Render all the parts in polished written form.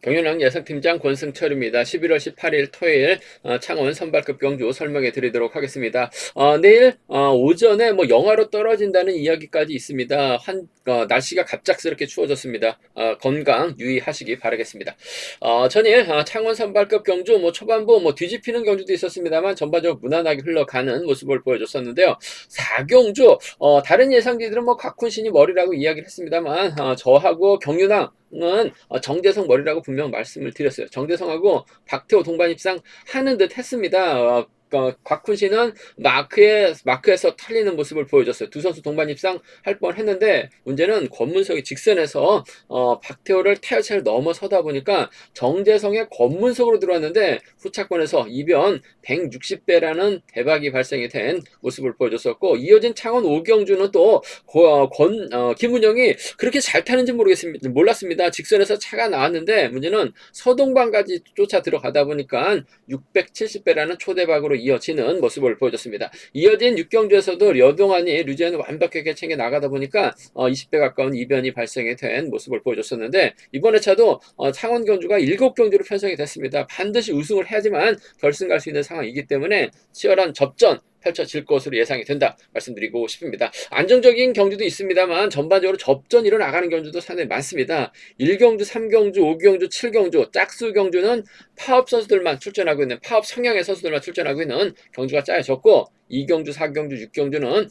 경윤왕 예상팀장 권승철입니다. 11월 18일 토요일 창원 선발급 경주 설명해 드리도록 하겠습니다. 내일 오전에 뭐 영하로 떨어진다는 이야기까지 있습니다. 날씨가 갑작스럽게 추워졌습니다. 건강 유의하시기 바라겠습니다. 전일 창원 선발급 경주 뭐 초반부 뭐 뒤집히는 경주도 있었습니다만 전반적으로 무난하게 흘러가는 모습을 보여줬었는데요. 4경주 다른 예상지들은 뭐 곽훈신이 머리라고 이야기를 했습니다만 저하고 경윤왕 은 정재성 머리라고 분명 말씀을 드렸어요. 정재성하고 박태호 동반 입상하는 듯 했습니다. 곽훈신은 마크에서 털리는 모습을 보여줬어요. 두 선수 동반 입상할 뻔했는데 문제는 권문석이 직선에서 박태호를 타이어차를 넘어서다 보니까 정재성의 권문석으로 들어왔는데 후차권에서 이변 160배라는 대박이 발생이 된 모습을 보여줬었고, 이어진 창원 오경주는 또 김은영이 그렇게 잘 타는지 몰랐습니다. 직선에서 차가 나왔는데 문제는 서동반까지 쫓아 들어가다 보니까 670배라는 초대박으로 이어지는 모습을 보여줬습니다. 이어진 6경주에서도 여동안이 류지현을 완벽하게 챙겨 나가다 보니까 20배 가까운 이변이 발생이 된 모습을 보여줬었는데, 이번 회차도 창원 경주가 7경주로 편성이 됐습니다. 반드시 우승을 해야지만 결승 갈 수 있는 상황이기 때문에 치열한 접전 펼쳐질 것으로 예상이 된다 말씀드리고 싶습니다. 안정적인 경주도 있습니다만 전반적으로 접전이 일어나가는 경주도 상당히 많습니다. 1경주, 3경주, 5경주, 7경주, 짝수 경주는 파업 선수들만 출전하고 있는, 파업 성향의 선수들만 출전하고 있는 경주가 짜여졌고, 2경주, 4경주, 6경주는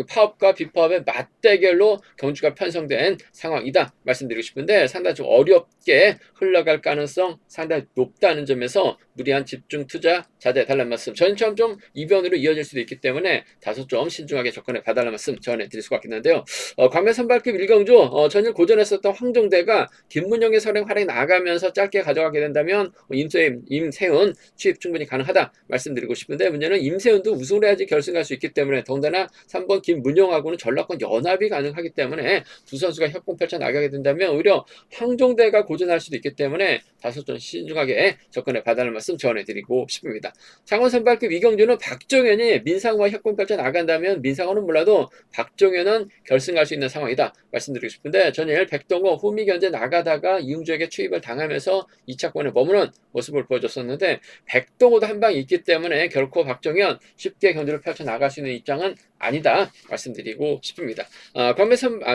파업과 비파업의 맞대결로 경주가 편성된 상황이다 말씀드리고 싶은데, 상당히 좀 어렵게 흘러갈 가능성 상당히 높다는 점에서 무리한 집중 투자 자제해달라는 말씀, 전처럼 좀 이변으로 이어질 수도 있기 때문에 다소 좀 신중하게 접근해 봐달라는 말씀 전해드릴 수가 있겠는데요. 광명 선발급 1경주 전일 고전했었던 황종대가 김문영의 선행 활약이 나가면서 짧게 가져가게 된다면 임세훈 취입 충분히 가능하다 말씀드리고 싶은데, 문제는 임세훈도 우승을 해야지 결승 갈 수 있기 때문에, 더군다나 3번 김문영하고는 전라권 연합이 가능하기 때문에 두 선수가 협공 펼쳐 나가게 된다면 오히려 황종대가 고전할 수도 있기 때문에 다소 좀 신중하게 접근해 봐달라는 말씀 전해드리고 싶습니다. 창원 선발급 이경주는 박종현이 민상호와 협공 펼쳐 나간다면, 민상호는 몰라도 박종현은 결승 갈 수 있는 상황이다 말씀드리고 싶은데, 전일 백동호 후미 견제 나가다가 이웅주에게 추입을 당하면서 2차권에 머무는 모습을 보여줬었는데, 백동호도 한 방이 있기 때문에 결코 박종현 쉽게 경주를 펼쳐 나갈 수 있는 입장은 아니다 말씀드리고 싶습니다.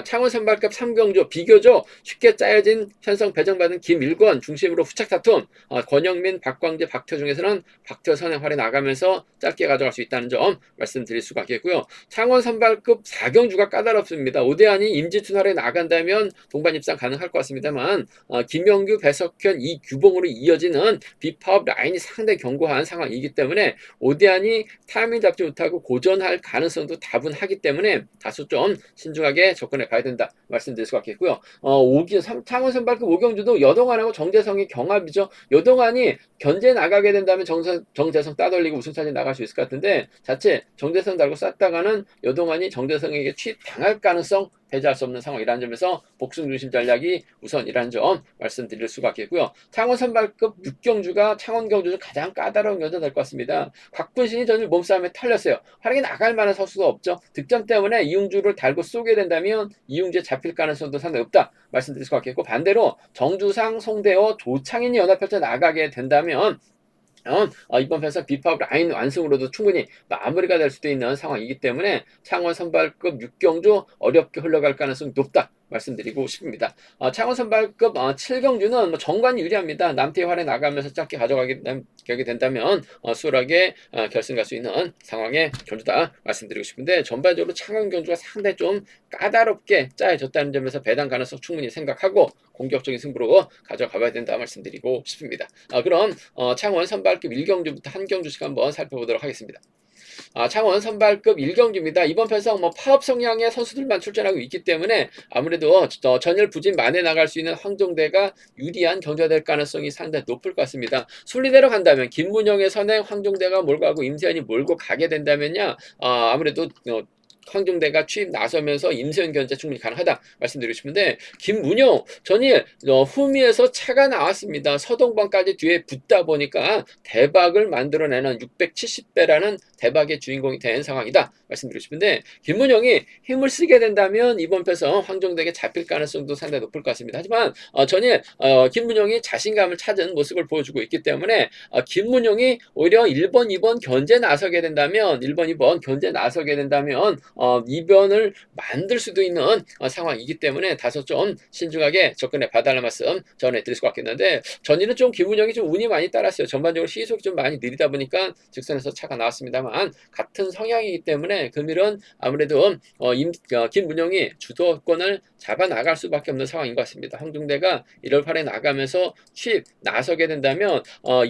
창원 선발급 3경주 비교적 쉽게 짜여진 편성 배정받은 김일권 중심으로 후착 다툼, 권영민, 박광재, 박태호 중에서는 박태호 선행 활에 나가면서 짧게 가져갈 수 있다는 점 말씀드릴 수가 있겠고요. 창원 선발급 4경주가 까다롭습니다. 오대환이 임지춘 활에 나간다면 동반 입상 가능할 것 같습니다만, 김영규, 배석현, 이규봉으로 이어지는 비파업 라인이 상당히 견고한 상황이기 때문에 오대환이 타이밍 잡지 못하고 고전할 가능성도 다분하기 때문에 다소 좀 신중하게 접근해 봐야 된다 말씀드릴 수가 있겠고요. 창원 선발급 5경주도 여동안하고 정재성이 경합이죠. 여동안이 견제 나가게 된다면 정재성 따돌리고 우승차지 나갈 수 있을 것 같은데, 자체 정재성 달고 쌌다가는 여동안이 정재성에게 취당할 가능성 배제할 수 없는 상황이라는 점에서 복승 중심 전략이 우선이라는 점 말씀드릴 수가 있겠고요. 창원 선발급 6경주가 창원 경주 중 가장 까다로운 경주가 될 것 같습니다. 곽분신이 전일 몸싸움에 털렸어요. 활약이 나갈 만한 선수가 없죠. 득점 때문에 이웅주를 달고 쏘게 된다면 이웅주에 잡힐 가능성도 상당히 없다 말씀드릴 수가 있겠고, 반대로 정주상, 송대호, 조창인이 연합 펼쳐 나가게 된다면 이번 편성 비파업 라인 완승으로도 충분히 마무리가 될 수도 있는 상황이기 때문에 창원 선발급 6경주 어렵게 흘러갈 가능성이 높다 말씀드리고 싶습니다. 창원 선발급 7경주는 뭐 정관이 유리합니다. 남태희 활에 나가면서 짧게 가져가게 된다면 수월하게 결승 갈 수 있는 상황의 경주다 말씀드리고 싶은데, 전반적으로 창원 경주가 상당히 좀 까다롭게 짜여졌다는 점에서 배당 가능성 충분히 생각하고 공격적인 승부로 가져가 봐야 된다 말씀드리고 싶습니다. 그럼 창원 선발급 1경주부터 한 경주씩 한번 살펴보도록 하겠습니다. 창원 선발급 1경주입니다. 이번 편성 파업 성향의 선수들만 출전하고 있기 때문에 아무래도 전열 부진 만에 나갈 수 있는 황종대가 유리한 경주가 될 가능성이 상당히 높을 것 같습니다. 순리대로 간다면 김문영의 선행 황종대가 몰고 가고 임세현이 몰고 가게 된다면요, 아무래도 황종대가 취임 나서면서 임세훈 견제 충분히 가능하다 말씀드리고 싶은데, 김문용 전일 후미에서 차가 나왔습니다. 서동반까지 뒤에 붙다 보니까 대박을 만들어내는 670배라는 대박의 주인공이 된 상황이다 말씀드리고 싶은데, 김문용이 힘을 쓰게 된다면 이번 패선 황종대에게 잡힐 가능성도 상당히 높을 것 같습니다. 하지만 전일 김문용이 자신감을 찾은 모습을 보여주고 있기 때문에 김문용이 오히려 1번, 2번 견제 나서게 된다면 1번, 2번 견제 나서게 된다면 이변을 만들 수도 있는 상황이기 때문에 다소 좀 신중하게 접근해 봐달라는 말씀 전해드릴 수가 있겠는데, 전일은 좀 김문영이 좀 운이 많이 따랐어요. 전반적으로 시속이 좀 많이 느리다 보니까 직선에서 차가 나왔습니다만, 같은 성향이기 때문에 금일은 아무래도 김문영이 주도권을 잡아 나갈 수밖에 없는 상황인 것 같습니다. 황종대가 1월 8일 나가면서 취입 나서게 된다면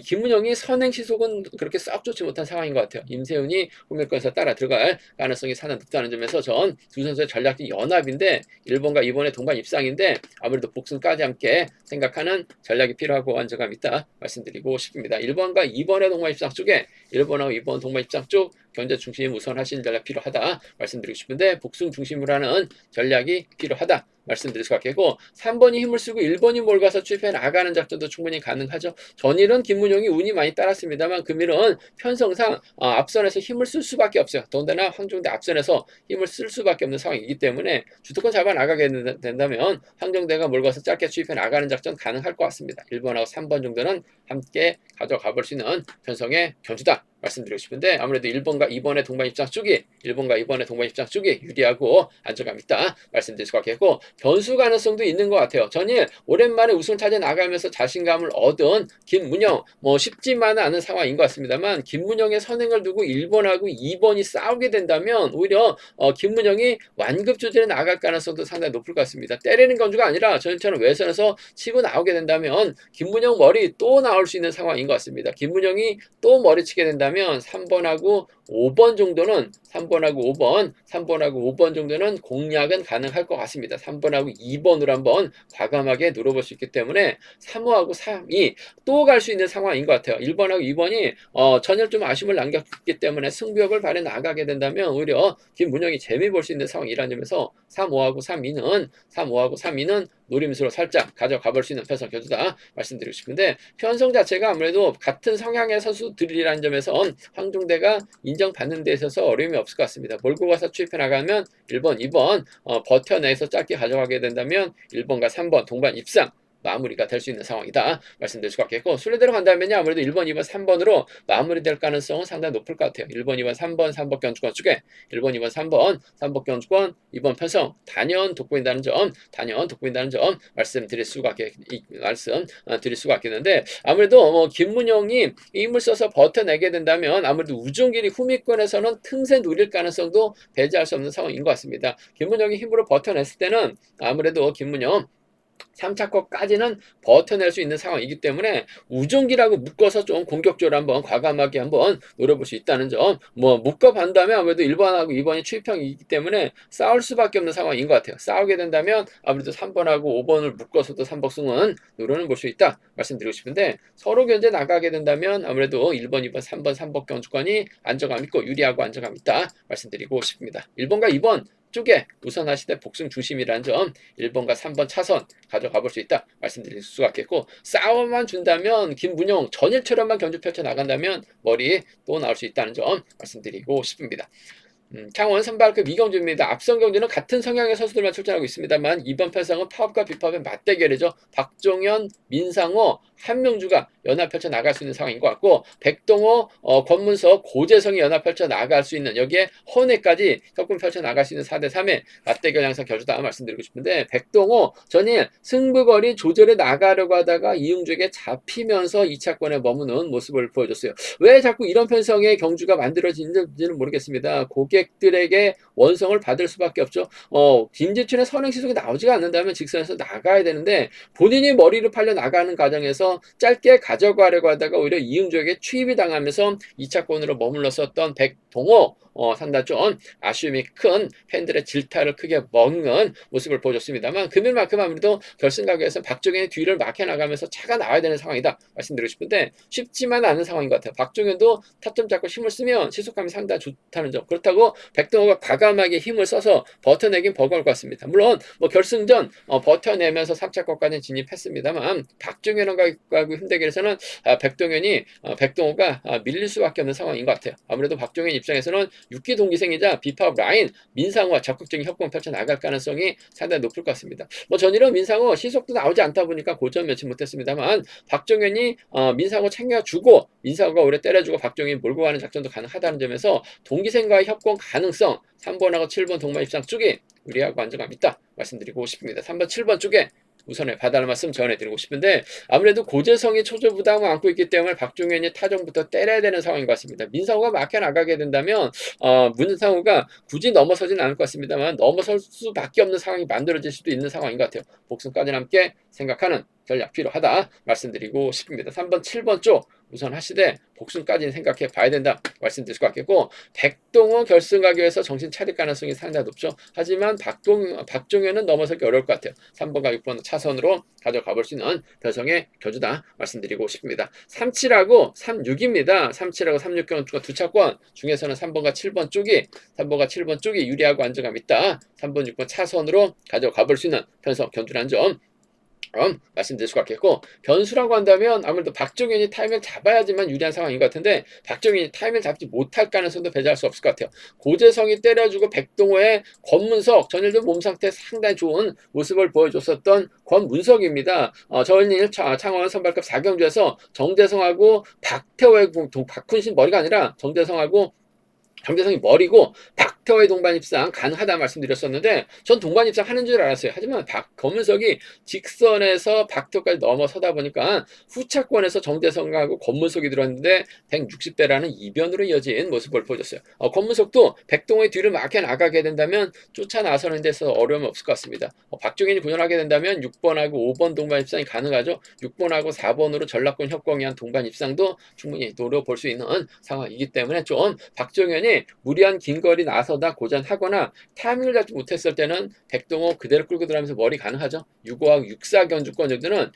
김문영이 선행 시속은 그렇게 썩 좋지 못한 상황인 것 같아요. 임세훈이 후밀권에서 따라 들어갈 가능성이 상당히 높다는 점에서 전 두 선수의 전략이 연합인데 1번과 2번의 동반 입상인데 아무래도 복승까지 함께 생각하는 전략이 필요하고 안정감 있다 말씀드리고 싶습니다. 1번과 2번의 동반 입상 쪽에 1번하고 2번 동반 입상 쪽 경제 중심 우선 하시는 전략 필요하다 말씀드리고 싶은데, 복승 중심으로 하는 전략이 필요하다 말씀드릴 수가 있겠고, 3번이 힘을 쓰고 1번이 몰가서 추입해 나가는 작전도 충분히 가능하죠. 전일은 김문용이 운이 많이 따랐습니다만 금일은 편성상 앞선에서 힘을 쓸 수밖에 없어요. 더군다나 황종대 앞선에서 힘을 쓸 수밖에 없는 상황이기 때문에 주도권 잡아 나가게 된다면 황종대가 몰가서 짧게 추입해 나가는 작전 가능할 것 같습니다. 1번하고 3번 정도는 함께 가져가 볼 수 있는 편성의 경주다 말씀드리고 싶은데, 아무래도 1번과 2번의 동반 입장 쪽이 1번과 2번의 동반 입장 쪽이 유리하고 안정감 있다 말씀드릴 수가 있겠고, 변수 가능성도 있는 것 같아요. 전일 오랜만에 우승을 찾아 나가면서 자신감을 얻은 김문영, 쉽지만은 않은 상황인 것 같습니다만, 김문영의 선행을 두고 1번하고 2번이 싸우게 된다면 오히려 김문영이 완급 조절에 나갈 가능성도 상당히 높을 것 같습니다. 때리는 건주가 아니라 전일처럼 외선에서 치고 나오게 된다면 김문영 머리 또 나올 수 있는 상황인 것 같습니다. 김문영이 또 머리치게 된다면 3번하고 5번 정도는 3번하고 5번 정도는 공략은 가능할 것 같습니다. 3번하고 2번으로 한번 과감하게 노려볼 수 있기 때문에 3호하고 3이 또 갈 수 있는 상황인 것 같아요. 1번하고 2번이 전혀 좀 아쉬움을 남겼기 때문에 승부욕을 발휘 나가게 된다면 오히려 김문영이 재미 볼 수 있는 상황이라는 점에서 3호하고 3위는 노림수로 살짝 가져가 볼 수 있는 편성 교주다 말씀드리고 싶은데, 편성 자체가 아무래도 같은 성향의 선수들이라는 점에서 황종대가 인정받는 데 있어서 어려움이 없을 것 같습니다. 몰고 가서 추입해 나가면 1번, 2번 버텨내서 짧게 가져가게 된다면 1번과 3번 동반 입상 마무리가 될 수 있는 상황이다 말씀드릴 수가 있겠고, 순례대로 간다면요 아무래도 1번, 2번, 3번으로 마무리될 가능성은 상당히 높을 것 같아요. 1번, 2번, 3번, 3번 견주권 쪽에 1번, 2번, 3번, 3번 견주권, 2번 편성 단연 돋보인다는 점 말씀드릴 수가 있겠는데, 아무래도 김문영이 힘을 써서 버텨내게 된다면 아무래도 우중길이 후미권에서는 틈새 누릴 가능성도 배제할 수 없는 상황인 것 같습니다. 김문영이 힘으로 버텨냈을 때는 아무래도 김문영 3차권까지는 버텨낼 수 있는 상황이기 때문에 우중기라고 묶어서 좀 공격적으로 한번 과감하게 한번 노려볼 수 있다는 점, 묶어본 다음에 아무래도 1번하고 2번이 추입형이기 때문에 싸울 수밖에 없는 상황인 것 같아요. 싸우게 된다면 아무래도 3번하고 5번을 묶어서도 3복승은 노려는 볼 수 있다 말씀드리고 싶은데, 서로 견제 나가게 된다면 아무래도 1번, 2번, 3번, 3번 견주권이 안정감 있고 유리하고 안정감 있다 말씀드리고 싶습니다. 1번과 2번 쪽에 우선 하시되 복승 중심이라는 점 1번과 3번 차선 가져가 볼 수 있다 말씀드릴 수가 있겠고, 싸움만 준다면 김문용 전일처럼만 견주 펼쳐 나간다면 머리 또 나올 수 있다는 점 말씀드리고 싶습니다. 창원 선발급 이경주입니다. 앞선 경주는 같은 성향의 선수들만 출전하고 있습니다만 이번 편성은 파업과 비파업의 맞대결이죠. 박종현, 민상호, 한명주가 연합 펼쳐 나갈 수 있는 상황인 것 같고, 백동호, 권문석, 고재성이 연합 펼쳐 나갈 수 있는, 여기에 헌해까지 협군 펼쳐 나갈 수 있는 4대3의 맞대결 양상 결주다 말씀드리고 싶은데, 백동호 전일 승부거리 조절해 나가려고 하다가 이응주에게 잡히면서 2차권에 머무는 모습을 보여줬어요. 왜 자꾸 이런 편성의 경주가 만들어지는지는 모르겠습니다. 고객들에게 원성을 받을 수밖에 없죠. 김재춘의 선행 시속이 나오지가 않는다면 직선에서 나가야 되는데 본인이 머리를 팔려 나가는 과정에서 짧게 가져가려고 하다가 오히려 이응주에게 추입이 당하면서 2차권으로 머물렀었던 백동호, 상당히 좀 아쉬움이 큰 팬들의 질타를 크게 먹는 모습을 보여줬습니다만 금일만큼 아무래도 결승가격에서 박종현이 뒤를 막혀나가면서 차가 나와야 되는 상황이다 말씀드리고 싶은데 쉽지만 않은 상황인 것 같아요. 박종현도 타점 잡고 힘을 쓰면 시속감이 상당히 좋다는 점. 그렇다고 백동호가 과감하게 힘을 써서 버텨내긴 버거울 것 같습니다. 물론 뭐 결승전 버텨내면서 3차권까지 진입했습니다만 박종현하고 힘 대결에서는 백동호가 밀릴 수밖에 없는 상황인 것 같아요. 아무래도 박종현 입장에서는 6기 동기생이자 비파업 라인 민상호와 적극적인 협공을 펼쳐 나갈 가능성이 상당히 높을 것 같습니다. 뭐 전일은 민상호 시속도 나오지 않다 보니까 고점 며칠 못했습니다만 박종현이 민상호 챙겨주고 민상호가 오래 때려주고 박종현이 몰고 가는 작전도 가능하다는 점에서 동기생과의 협공 가능성 3번하고 7번 동반 입상 쪽이 유리하고 안정감 있다 말씀드리고 싶습니다. 3번 7번 쪽에 우선에 봐달라는 말씀 전해드리고 싶은데 아무래도 고재성이 초조 부담을 안고 있기 때문에 박종현이 타점부터 때려야 되는 상황인 것 같습니다. 민상호가 막혀 나가게 된다면 문상호가 굳이 넘어서지는 않을 것 같습니다만 넘어설 수밖에 없는 상황이 만들어질 수도 있는 상황인 것 같아요. 복승까지 함께 생각하는 전략 필요하다 말씀드리고 싶습니다. 3번 7번 쪽 우선 하시되 복순까지는 생각해 봐야 된다 말씀드릴 것 같겠고 백동호 결승 가격에서 정신 차릴 가능성이 상당히 높죠. 하지만 박종현은 넘어서기 어려울 것 같아요. 3번과 6번 차선으로 가져가 볼 수 있는 변성의 견주다 말씀드리고 싶습니다. 37하고 36입니다. 37하고 36경 두 차권 중에서는 3번과 7번 쪽이 유리하고 안정감 있다. 3번 6번 차선으로 가져가 볼 수 있는 변성 견주라는 점 말씀드릴 수가 있겠고 변수라고 한다면 아무래도 박종현이 타이밍을 잡아야지만 유리한 상황인 것 같은데 박종현이 타이밍을 잡지 못할 가능성도 배제할 수 없을 것 같아요. 고재성이 때려주고 백동호의 권문석 전일도 몸 상태 상당히 좋은 모습을 보여줬었던 권문석입니다. 전일 창원 선발급 4경주에서 정재성하고 박태호의 박훈신 머리가 아니라 정재성이 머리고 박태호의 동반 입상 가능하다 말씀드렸었는데 전 동반 입상 하는 줄 알았어요. 하지만 권문석이 직선에서 박태호까지 넘어서다 보니까 후차권에서 정재성하고 권문석이 들어왔는데 160대라는 이변으로 이어진 모습을 보여줬어요. 권문석도 백동호의 뒤를 막혀 나가게 된다면 쫓아 나서는 데서 어려움이 없을 것 같습니다. 박종현이 구현하게 된다면 6번하고 5번 동반 입상이 가능하죠. 6번하고 4번으로 전락권 협공이 한 동반 입상도 충분히 노려볼 수 있는 상황이기 때문에 좀 박종현이 무리한 긴 거리 나서다 고전하거나 타이밍을 잡지 못했을 때는 백동호 그대로 끌고 들어가면서 머리 가능하죠. 6호하고 6사 경주권 정도는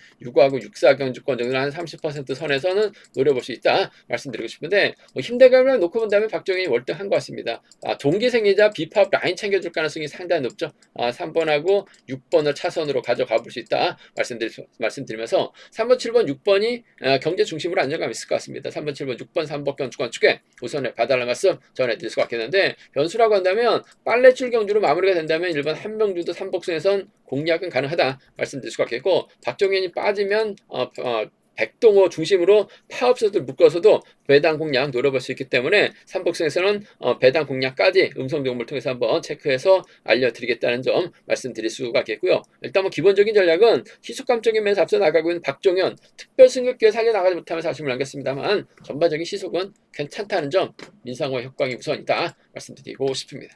한 30% 선에서는 노려볼 수 있다 말씀드리고 싶은데 힘대감을 놓고 본다면 박종현이 월등한 것 같습니다. 동기생이자 비팝 라인 챙겨줄 가능성이 상당히 높죠. 3번하고 6번을 차선으로 가져가 볼 수 있다 말씀드리면서 3번, 7번, 6번이 경제 중심으로 안정감 있을 것 같습니다. 3번, 7번, 6번, 3번 경주권 쪽에 우선에 봐달라는 말씀 전해드릴 수가 있겠는데 변수라고 한다면 빨래줄 경주로 마무리가 된다면 일반 한명주도 3복승에선 공략은 가능하다 말씀드릴 수가 있겠고 박종현이 빠지면 백동호 중심으로 파업선수들 묶어서도 배당 공략 노려볼 수 있기 때문에 3복승에서는 배당 공략까지 음성정보를 통해서 한번 체크해서 알려드리겠다는 점 말씀드릴 수가 있겠고요. 일단 뭐 기본적인 전략은 시속감적인 면에서 앞서 나가고 있는 박종현 특별 승격기에 살려나가지 못하면서 아쉬움을 남겼습니다만 전반적인 시속은 괜찮다는 점 민상호의 효과이 우선이다 말씀드리고 싶습니다.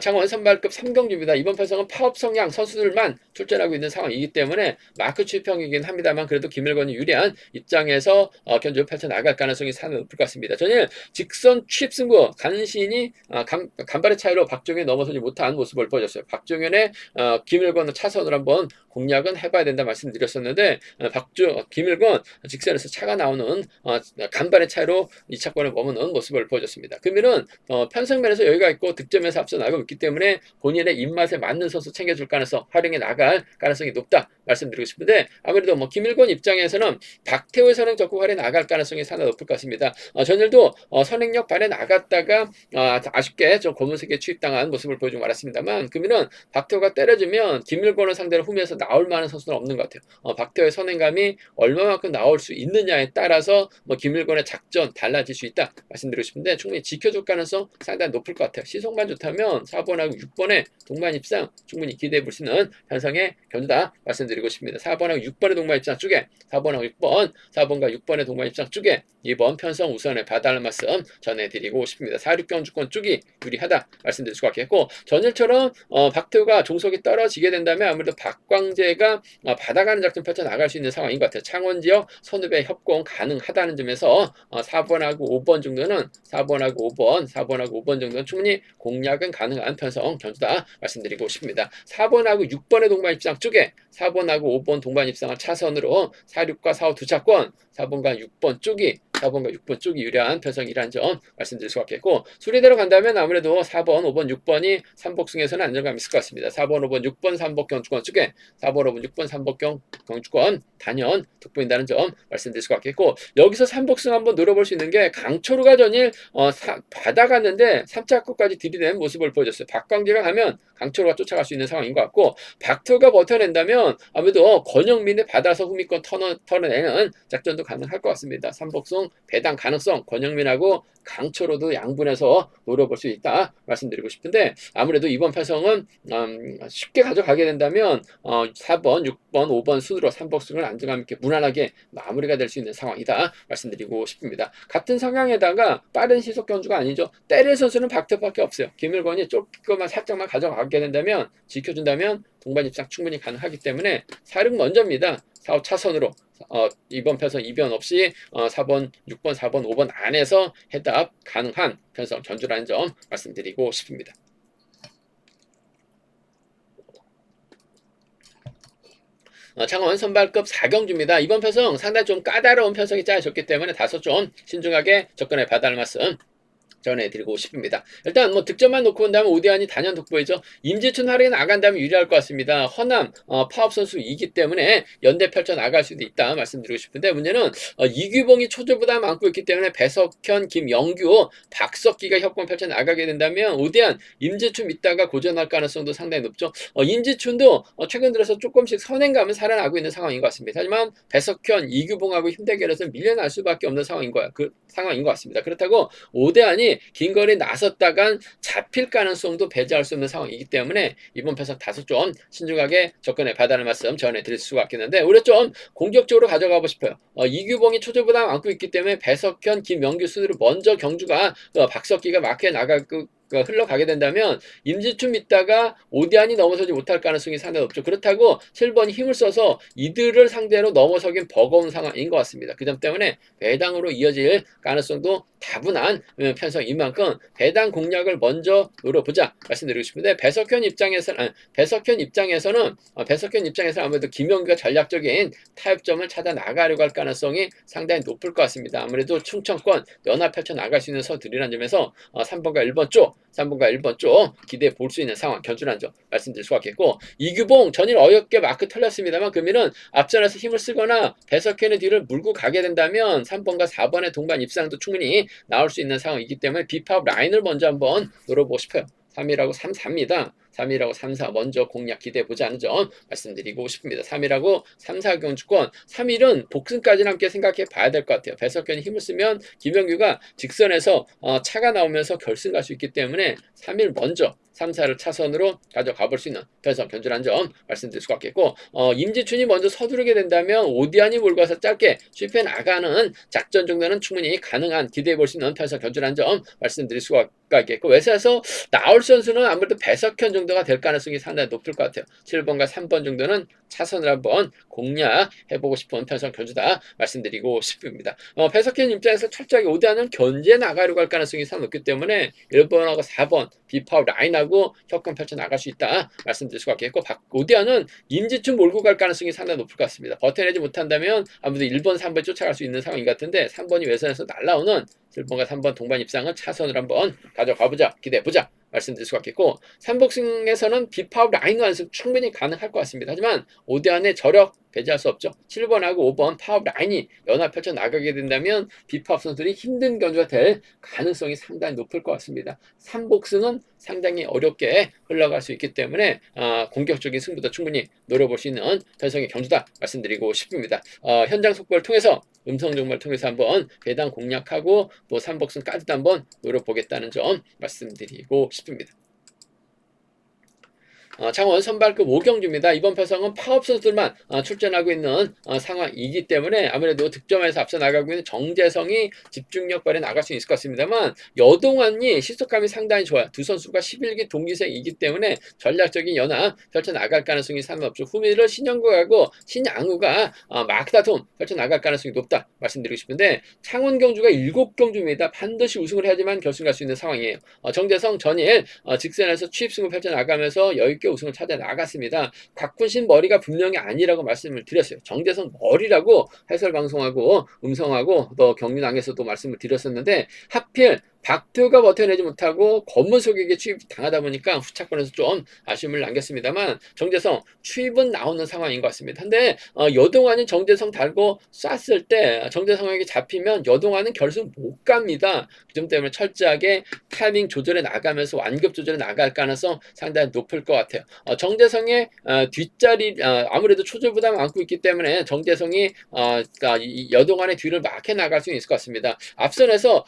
창원 선발급 3경주입니다. 이번 편성은 파업 성향 선수들만 출전하고 있는 상황이기 때문에 마크 추평이긴 합니다만 그래도 김일권이 유리한 입장에서 견주를 펼쳐나갈 가능성이 상당히 높을 것 같습니다. 전일 직선 취입 승부 간신히 간발의 차이로 박종현이 넘어서지 못한 모습을 보여줬어요. 박종현의 김일권 차선으로 한번 공략은 해봐야 된다 말씀드렸었는데 김일권 직선에서 차가 나오는 간발의 차이로 2차권을 머무는 모습을 보여줬습니다. 금일은 편성면에서 여유가 있고 득점에서 앞서 나가고 있기 때문에 본인의 입맛에 맞는 선수 챙겨줄 가능성 활용해 나갈 가능성이 높다 말씀드리고 싶은데 아무래도 뭐 김일권 입장에서는 박태호의 선행 적극 활에 나갈 가능성이 상당히 높을 것 같습니다. 전일도 선행력 발에 나갔다가 아쉽게 좀 검은색에 취입당한 모습을 보여주고 말았습니다만 금일은 박태호가 때려주면 김일권을 상대로 후면에서 나올 만한 선수는 없는 것 같아요. 박태호의 선행감이 얼마만큼 나올 수 있느냐에 따라서 뭐 김일권의 작전 달라질 수 있다 말씀드리고 싶은데 충분히 지켜줄 가능성 상당히 높을 것 같아요. 시속만 좋다면 4번하고 6번의 동반 입상 충분히 기대해 볼 수 있는 현상의 견주다 말씀드리고 말씀드리고 싶습니다. 4번하고 6번의 동반 입장 쪽에 4번하고 6번, 4번과 6번의 동반 입장 쪽에 2번 편성 우선에 봐달라는 말씀 전해드리고 싶습니다. 4, 6경 주권 쪽이 유리하다 말씀드릴 수가 있겠고, 전일처럼 박태우가 종속이 떨어지게 된다면 아무래도 박광재가 받아가는 작전 펼쳐 나갈 수 있는 상황인 것 같아요. 창원 지역 선후배 협공 가능하다는 점에서 4번하고 5번 정도는 4번하고 5번 정도는 충분히 공략은 가능한 편성 견주다 말씀드리고 싶습니다. 4번하고 6번의 동반 입장 쪽에 4번하고 5번 동반 입장을 차선으로 4, 6과 4, 5 두 차권 4번과 6번 쪽이 유리한 편성이라는 점 말씀드릴 수가 있겠고, 수리대로 간다면 아무래도 4번, 5번, 6번이 삼복승에서는 안정감이 있을 것 같습니다. 4번, 5번, 6번, 3복 경주권 쪽에 4번, 5번, 6번, 3복 경주권 단연 돋보인다는 점 말씀드릴 수가 있겠고, 여기서 삼복승 한번 노려볼 수 있는 게 강초루가 전일 받아갔는데 3차권까지 들이대는 모습을 보여줬어요. 박광재가 가면 강초루가 쫓아갈 수 있는 상황인 것 같고, 박태우가 버텨낸다면 아무래도 권영민의 받아서 후미권 털어내는 작전도 가능할 것 같습니다. 삼복승 배당 가능성 권영민하고 강초로도 양분해서 노려볼 수 있다 말씀드리고 싶은데, 아무래도 이번 편성은 쉽게 가져가게 된다면 4번, 6번, 5번 순으로 삼복승을 안정감 있게 무난하게 마무리가 될 수 있는 상황이다 말씀드리고 싶습니다. 같은 상황에다가 빠른 시속 견주가 아니죠. 때릴 선수는 박태우밖에 없어요. 김일권이 조금만 살짝만 가져가게 된다면, 지켜준다면 동반 입장 충분히 가능하기 때문에 4륙 먼저입니다. 4, 5 차선으로 이번 편성 이변 없이 4번, 6번, 4번, 5번 안에서 해답 가능한 편성 견주라는 점 말씀드리고 싶습니다. 창원 선발급 4경주입니다. 이번 편성 상당히 좀 까다로운 편성이 짜여졌기 때문에 다소 좀 신중하게 접근해 봐달라는 말씀 전해드리고 싶습니다. 일단 뭐 득점만 놓고 본다면 오대환이 단연 돋보이죠. 임지춘 활약이 나간다면 유리할 것 같습니다. 허남 파업 선수이기 때문에 연대 펼쳐 나갈 수도 있다 말씀드리고 싶은데, 문제는 이규봉이 초조보다 많고 있기 때문에 배석현, 김영규, 박석기가 협공 펼쳐 나가게 된다면 오대환, 임지춘 있다가 고전할 가능성도 상당히 높죠. 임지춘도 최근 들어서 조금씩 선행감은 살아나고 있는 상황인 것 같습니다. 하지만 배석현, 이규봉하고 힘대결에서 밀려날 수밖에 없는 상황인 것 같습니다. 그렇다고 오대환이 긴 거리 나섰다간 잡힐 가능성도 배제할 수 없는 상황이기 때문에 이번 편성 다소 좀 신중하게 접근해 봐달라는 말씀 전해드릴 수가 있겠는데, 오히려 좀 공격적으로 가져가고 싶어요. 이규봉이 초조보다 많고 있기 때문에 배석현, 김명규 순으로 먼저 경주가 박석기가 막혀 나가고 흘러가게 된다면 임지춘 있다가 오대환이 넘어서지 못할 가능성이 상당히 높죠. 그렇다고 7번이 힘을 써서 이들을 상대로 넘어서긴 버거운 상황인 것 같습니다. 그 점 때문에 배당으로 이어질 가능성도 다분한 편성인 만큼 배당 공략을 먼저 노려보자 말씀드리고 싶은데, 배석현 입장에서는 아무래도 김영규가 전략적인 타협점을 찾아 나가려고 할 가능성이 상당히 높을 것 같습니다. 아무래도 충청권 연합 펼쳐 나갈 수 있는 서들이라는 점에서 3번과 1번 쪽 기대해 볼 수 있는 상황 견주라는 점 말씀드릴 수가 있겠고, 이규봉 전일 어렵게 마크 털렸습니다만 그러면은 앞전에서 힘을 쓰거나 배석현의 뒤를 물고 가게 된다면 3번과 4번의 동반 입상도 충분히 나올 수 있는 상황이기 때문에 비파업 라인을 먼저 한번 노려보고 싶어요. 3일하고 3, 4입니다. 3일하고 3, 4 먼저 공략 기대해보자는 점 말씀드리고 싶습니다. 3일하고 3, 4 경주권, 3일은 복승까지는 함께 생각해 봐야 될 것 같아요. 배석현이 힘을 쓰면 김영규가 직선에서 차가 나오면서 결승 갈 수 있기 때문에 3일 먼저 3, 4를 차선으로 가져가 볼 수 있는 편성 견주라는 점 말씀드릴 수가 있겠고, 임지춘이 먼저 서두르게 된다면 오디안이 몰고 와서 짧게 실패 나가는 작전 정도는 충분히 가능한 기대해 볼 수 있는 편성 견주라는 점 말씀드릴 수가 있겠고, 외세에서 나올 선수는 아무래도 배석현 정도가 될 가능성이 상당히 높을 것 같아요. 7번과 3번 정도는 차선을 한번 공략해보고 싶은 편성 견주다 말씀드리고 싶습니다. 배석현 입장에서 철저하게 오디안은 견제 나가려고 할 가능성이 상당히 높기 때문에 1번하고 4번 비파업 라인하고 협공 펼쳐 나갈 수 있다 말씀드릴 수가 있겠고, 오디안은 임지춘 몰고 갈 가능성이 상당히 높을 것 같습니다. 버텨내지 못한다면 아무래도 1번, 3번에 쫓아갈 수 있는 상황인 것 같은데, 3번이 외선에서 날라오는 7번과 3번 동반 입상은 차선으로 한번 가져가보자, 기대해보자 말씀드릴 수가 있겠고, 삼복승에서는 비파업 라인 완성 충분히 가능할 것 같습니다. 하지만 오대환의 저력 배제할 수 없죠. 7번하고 5번 파업 라인이 연합 펼쳐 나가게 된다면 비파업 선수들이 힘든 견주가 될 가능성이 상당히 높을 것 같습니다. 삼복승은 상당히 어렵게 흘러갈 수 있기 때문에 공격적인 승부도 충분히 노려볼 수 있는 편성의 견주다 말씀드리고 싶습니다. 현장 속보를 통해서 음성 정보를 통해서 한번 배당 공략하고 또 삼복승까지도 한번 노려보겠다는 점 말씀드리고 싶습니다. 창원 선발급 5경주입니다. 이번 편성은 파업 선수들만 출전하고 있는 상황이기 때문에 아무래도 득점에서 앞서 나가고 있는 정재성이 집중력 발휘 나갈 수 있을 것 같습니다만, 여동환이 시속감이 상당히 좋아요. 두 선수가 11기 동기생이기 때문에 전략적인 연합 펼쳐 나갈 가능성이 상관없죠. 후미를 신영구하고 신양우가 마크다툼 펼쳐 나갈 가능성이 높다 말씀드리고 싶은데, 창원 경주가 7경주입니다. 반드시 우승을 해야지만 결승 갈 수 있는 상황이에요. 정재성 전일 직선에서 취입승을 펼쳐 나가면서 여유있게 우승을 찾아 나갔습니다. 곽훈신 머리가 분명히 아니라고 말씀을 드렸어요. 정재성 머리라고 해설 방송하고 음성하고 또 경륜항에서도 말씀을 드렸었는데, 하필 박태호가 버텨내지 못하고 권문석에게 취입당하다 보니까 후차권에서 좀 아쉬움을 남겼습니다만, 정재성 취입은 나오는 상황인 것 같습니다. 근데 여동환이 정재성 달고 쐈을 때 정재성에게 잡히면 여동환은 결승 못 갑니다. 그 점 때문에 철저하게 타이밍 조절해 나가면서 완급 조절해 나갈 가능성 상당히 높을 것 같아요. 정재성의 뒷자리 아무래도 초절 부담 안고 있기 때문에 정재성이 여동환의 뒤를 막해 나갈 수 있을 것 같습니다. 앞선에서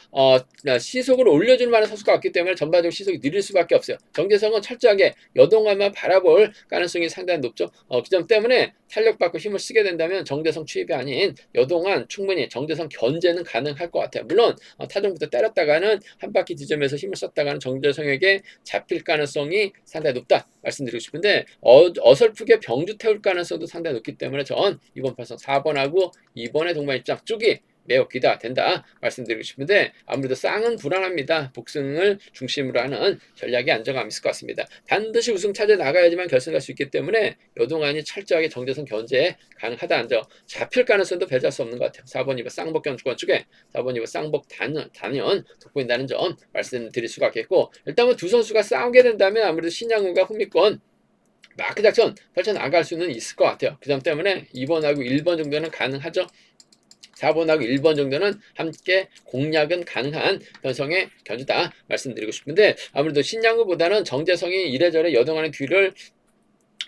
시속을 올려줄 만한 선수가 없기 때문에 전반적으로 시속이 느릴 수밖에 없어요. 정재성은 철저하게 여동환만 바라볼 가능성이 상당히 높죠. 그 점 때문에 탄력받고 힘을 쓰게 된다면 정재성 취입이 아닌 여동환 충분히 정재성 견제는 가능할 것 같아요. 물론 타종부터 때렸다가는 한 바퀴 지점에서 힘을 썼다가는 정재성에게 잡힐 가능성이 상당히 높다 말씀드리고 싶은데, 어설프게 병주 태울 가능성도 상당히 높기 때문에 전 이번 판선 4번하고 2번의 동반 입장 쪽이 매우 기대된다 말씀드리고 싶은데, 아무래도 쌍은 불안합니다. 복승을 중심으로 하는 전략이 안정감 있을 것 같습니다. 반드시 우승 차지해 나가야지만 결승 갈 수 있기 때문에 여동환이 철저하게 정재성 견제 가능하다 앉아 잡힐 가능성도 배제할 수 없는 것 같아요. 4번 2번 쌍복 경주권 쪽에 4번 2번 쌍복 단연 돋보인다는 점 말씀드릴 수가 있겠고, 일단은 두 선수가 싸우게 된다면 아무래도 신양우가 후미권 마크 작전 펼쳐 나갈 수는 있을 것 같아요. 그 점 때문에 2번하고 1번 정도는 가능하죠. 4번하고 1번 정도는 함께 공략은 가능한 편성의 견주다 말씀드리고 싶은데, 아무래도 신양구보다는 정재성이 이래저래 여동환의 뒤를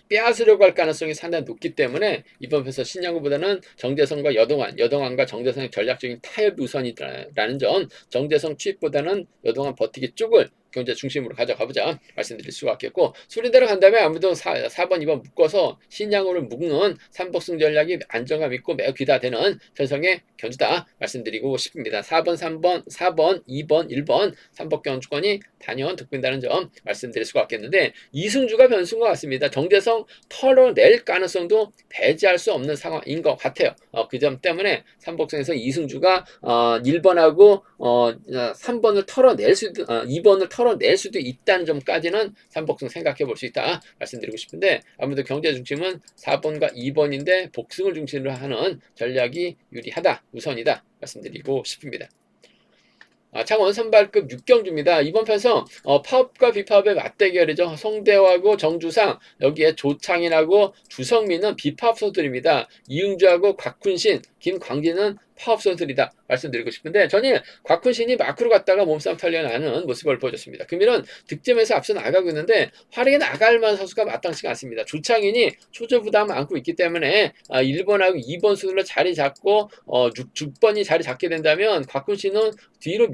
빼앗으려고 할 가능성이 상당히 높기 때문에 이번 편에서 신양구보다는 정재성과 여동환과 정재성의 전략적인 타협 우선이라는 점, 정재성 취입보다는 여동환 버티기 쪽을 경제 중심으로 가져가보자 말씀드릴 수가 있겠고, 수리대로 간다면 아무래도 4번 2번 묶어서 신양호를 묶는 삼복승 전략이 안정감 있고 매우 기대되는 편성의 견주다 말씀드리고 싶습니다. 4번 3번 4번 2번 1번 삼복경주권이 단연 득빈다는 점 말씀드릴 수가 있겠는데, 이승주가 변수인 것 같습니다. 정재성 털어낼 가능성도 배제할 수 없는 상황인 것 같아요. 그 점 때문에 삼복승에서 이승주가 1번하고 3번을 털어낼 수도 2번을 털어낼 수도 있다는 점까지는 삼복승 생각해 볼 수 있다 말씀드리고 싶은데, 아무래도 경제 중심은 4번과 2번인데 복승을 중심으로 하는 전략이 유리하다 우선이다 말씀드리고 싶습니다. 창원 선발급 6경주입니다. 이번 편성 파업과 비파업의 맞대결이죠. 송대호하고 정주상, 여기에 조창인하고 주성민은 비파업 선수들입니다. 이응주하고 곽훈신, 김광진은 파업 선수들이다 말씀드리고 싶은데, 저는 곽훈신이 마크로 갔다가 몸싸움 털려나는 모습을 보여줬습니다. 금일은 득점에서 앞서 나가고 있는데 활약에 나갈 만한 선수가 마땅치가 않습니다. 조창인이 초조 부담을 안고 있기 때문에 1번하고 2번 순으로 자리 잡고 6번이 자리 잡게 된다면 곽훈신은 뒤로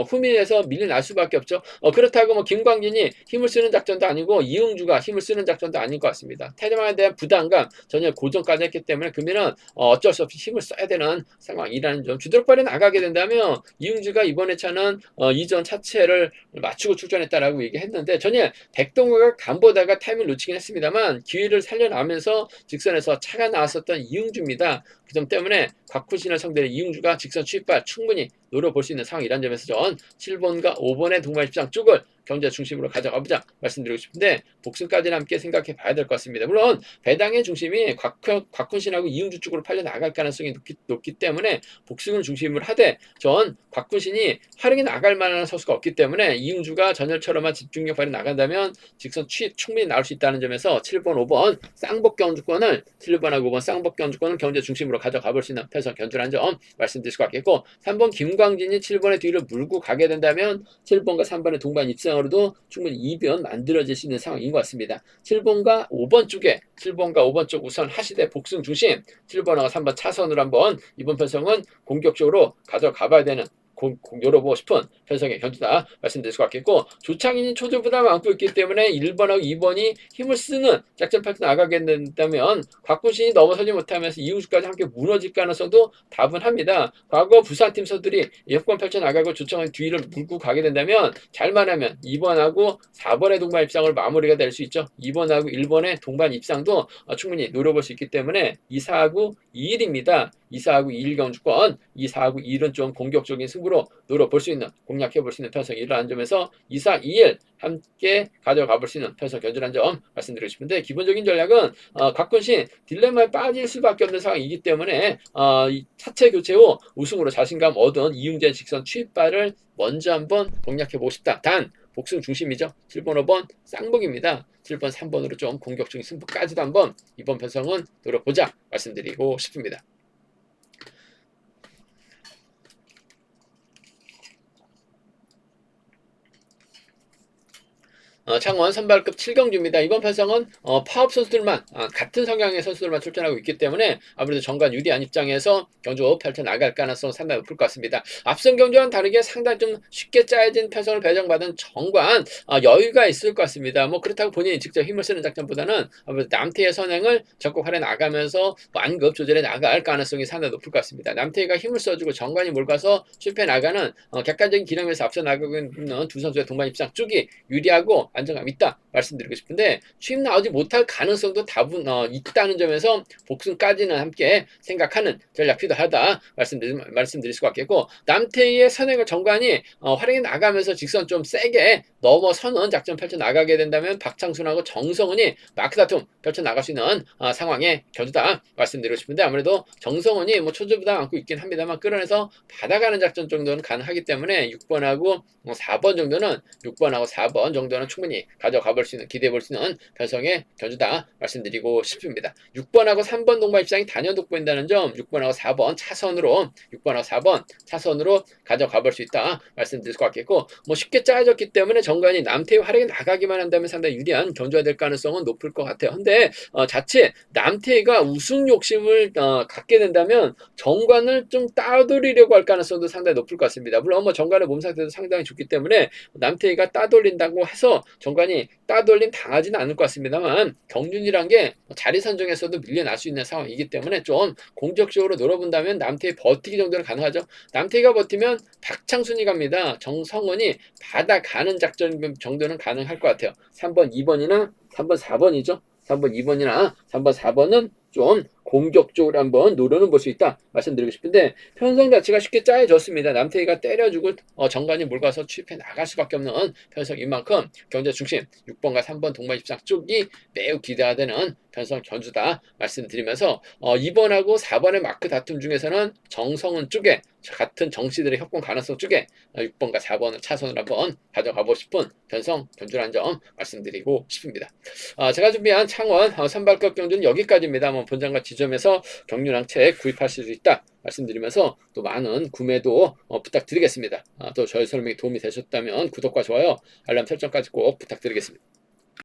후미에서 밀려날 수밖에 없죠. 그렇다고 뭐 김광진이 힘을 쓰는 작전도 아니고 이응주가 힘을 쓰는 작전도 아닌 것 같습니다. 태대망에 대한 부담감 전혀 고정까지 했기 때문에 금일은 어쩔 수 없이 힘을 써야 되는 상황이라는 점. 주도력발에 나가게 된다면 이응주가 이번에 차는 이전 차체를 맞추고 출전했다라고 얘기했는데, 전혀 백동호가 간보다가 타이밍을 놓치긴 했습니다만 기회를 살려나면서 직선에서 차가 나왔었던 이응주입니다. 그 점 때문에 곽훈신을 상대로 이응주가 직선 취입발 충분히 노려볼 수 있는 상황이라는 점에서 전 7번과 5번의 동반 입장 쪽을 경제 중심으로 가져가보자 말씀드리고 싶은데, 복승까지는 함께 생각해 봐야 될 것 같습니다. 물론 배당의 중심이 곽훈신하고 이응주 쪽으로 팔려 나갈 가능성이 높기 때문에 복승을 중심으로 하되, 전 곽훈신이 활용해 나갈 만한 선수가 없기 때문에 이응주가 전열처럼만 집중력 발휘 나간다면 직선 취입 충분히 나올 수 있다는 점에서 7번 5번 쌍복 경주권을 7번하고 5번 쌍복 경주권을 경제 중심으로 가져가 볼 수 있는 편성 견주라는 점 말씀드릴 수 있겠고, 3번 김광진이 7번의 뒤를 물고 가게 된다면 7번과 3번의 동반 입장으로도 충분히 이변 만들어질 수 있는 상황인 것 같습니다. 7번과 5번 쪽 우선 하시되 복승 중심 7번하고 3번 차선으로 한번 이번 편성은 공격적으로 가져가 봐야 되는 노려보고 싶은 편성의 견주다 말씀드릴 수 같겠고, 조창인이 초조 부담을 안고 있기 때문에 1번하고 2번이 힘을 쓰는 작전 펼쳐 나가게 된다면 곽군신이 넘어서지 못하면서 이우주까지 함께 무너질 가능성도 다분합니다. 과거 부산팀 선수들이 역권 펼쳐 나가고 조창인 뒤를 물고 가게 된다면 잘만 하면 2번하고 4번의 동반 입상을 마무리가 될 수 있죠. 2번하고 1번의 동반 입상도 충분히 노려볼 수 있기 때문에 2, 4하고 2일입니다. 2, 4하고 2일 경주권, 2, 4하고 2일은 좀 공격적인 승부로 노려볼 수 있는, 공략해볼 수 있는 편성이라는 점에서 2, 4, 2일 함께 가져가 볼 수 있는 편성 견주라는 점 말씀드리고 싶은데, 기본적인 전략은 곽군신 딜레마에 빠질 수밖에 없는 상황이기 때문에 차체 교체 후 우승으로 자신감 얻은 이웅재 직선 추입발을 먼저 한번 공략해보고 싶다. 단 복승 중심이죠. 7번, 5번 쌍복입니다. 7번, 3번으로 좀 공격적인 승부까지도 한번 이번 편성은 노려보자 말씀드리고 싶습니다. 창원 선발급 7경주입니다. 이번 편성은 파업 선수들만, 같은 성향의 선수들만 출전하고 있기 때문에 아무래도 정관 유리한 입장에서 경주 펼쳐나갈 가능성 상당히 높을 것 같습니다. 앞선 경주와는 다르게 상당히 좀 쉽게 짜여진 편성을 배정받은 정관, 여유가 있을 것 같습니다. 뭐 그렇다고 본인이 직접 힘을 쓰는 작전보다는 아무래도 남태의 선행을 적극 활용해 나가면서 완급 조절해 나갈 가능성이 상당히 높을 것 같습니다. 남태가 힘을 써주고 정관이 몰가서 실패 나가는 객관적인 기량에서 앞서 나가고 있는 두 선수의 동반 입상 쪽이 유리하고 안정감 있다 말씀드리고 싶은데, 취임 나오지 못할 가능성도 다분 있다는 점에서 복승까지는 함께 생각하는 전략 필요하다 말씀드릴 수 같겠고, 남태희의 선행을 정관이 활용해 나가면서 직선 좀 세게 넘어서는 작전 펼쳐 나가게 된다면 박창순하고 정성훈이 마크 다툼 펼쳐 나갈 수 있는 상황의 견주다 말씀드리고 싶은데, 아무래도 정성훈이 뭐 초조 부담 안고 있긴 합니다만 끌어내서 받아가는 작전 정도는 가능하기 때문에 6번하고 4번 정도는 6번하고 4번 정도는 충분히 가져가 볼 수 있는, 기대해 볼 수 있는 편성의 견주다 말씀드리고 싶습니다. 6번하고 3번 동반 입장이 단연 돋보인다는 점, 6번하고 4번 차선으로 6번하고 4번 차선으로 가져가 볼 수 있다 말씀드릴 것 같겠고, 뭐 쉽게 짜여졌기 때문에 정관이 남태희 활약에 나가기만 한다면 상당히 유리한 견주가 될 가능성은 높을 것 같아요. 근데 자칫 남태희가 우승 욕심을 갖게 된다면 정관을 좀 따돌리려고 할 가능성도 상당히 높을 것 같습니다. 물론 뭐 정관의 몸 상태도 상당히 좋기 때문에 남태희가 따돌린다고 해서 정관이 따돌림 당하지는 않을 것 같습니다만, 경륜이란 게 자리 선정에서도 밀려날 수 있는 상황이기 때문에 좀 공격적으로 노려본다면 남태희 버티기 정도는 가능하죠. 남태희가 버티면 박창순이 갑니다. 정성원이 받아가는 작전 정도는 가능할 것 같아요. 3번, 2번이나 3번, 4번이죠. 3번, 2번이나 3번, 4번은 좀 공격적으로 한번 노려는 볼 수 있다 말씀드리고 싶은데, 편성 자체가 쉽게 짜여졌습니다. 남태희가 때려주고 정관이 몰가서 취입해 나갈 수밖에 없는 편성인 만큼 경제 중심 6번과 3번 동반 입상 쪽이 매우 기대가 되는 편성 견주다 말씀드리면서, 2번하고 4번의 마크 다툼 중에서는 정성은 쪽에 같은 정씨들의 협공 가능성 쪽에 6번과 4번을 차선으로 한번 가져가고 싶은 편성 견주라는 점 말씀드리고 싶습니다. 제가 준비한 창원 선발급 경주는 여기까지입니다. 본장과 지점에서 경륜항 책 구입하실 수 있다 말씀드리면서 또 많은 구매도 부탁드리겠습니다. 또 저희 설명이 도움이 되셨다면 구독과 좋아요, 알람 설정까지 꼭 부탁드리겠습니다.